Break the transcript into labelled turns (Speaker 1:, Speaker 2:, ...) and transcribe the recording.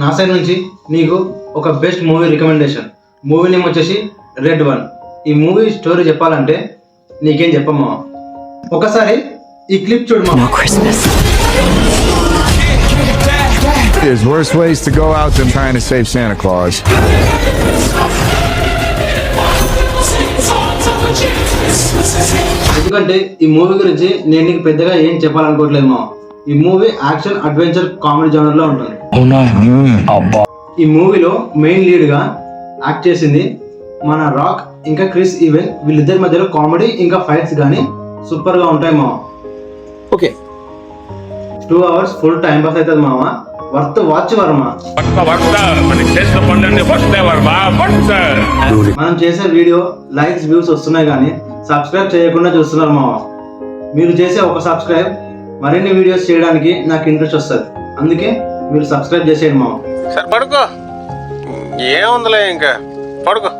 Speaker 1: నా సైడ్ నుంచి నీకు ఒక best movie recommendation. Movie name వచ్చేసి రెడ్ వన్. ఈ మూవీ స్టోరీ చెప్పాలంటే నీకేం చెప్పమ్మా, ఒకసారి ఈ క్లిప్ చూడు మామ.
Speaker 2: There's worse ways to go out than trying to save Santa Claus.
Speaker 1: ఎందుకంటే ఈ మూవీ గురించి నేను నీకు పెద్దగా ఏం చెప్పాలనుకోవట్లేదు మామ. ఈ movie action adventure comedy genre లో ఉంటుంది. ఈ మూవీలో మెయిన్ లీడ్ గా యాక్ట్ చేసింది మన రాక్ ఇంకా క్రిస్ ఈవెన్. వీళ్ళిద్దరి మధ్యలో కామెడీ ఇంకా ఫైట్స్ గానీ సూపర్ గా ఉంటాయి మామ.
Speaker 3: Okay
Speaker 1: 2 hours full time pass అవుతుంది మామ. Worth watch Varma. మనం చేసే వీడియో లైక్స్ వ్యూస్ వస్తున్నాయి కానీ సబ్స్క్రైబ్ చేయకుండా చూస్తున్నారు మామ. మీరు చేసే ఒక సబ్స్క్రైబ్ మరిన్ని వీడియోస్ చేయడానికి నాకు ఇంట్రెస్ట్ వస్తుంది. అందుకే మీరు సబ్స్క్రైబ్ చేసేయండి మామ.
Speaker 4: సరే పడుకో, ఏముందిలే ఇంకా పడుకో.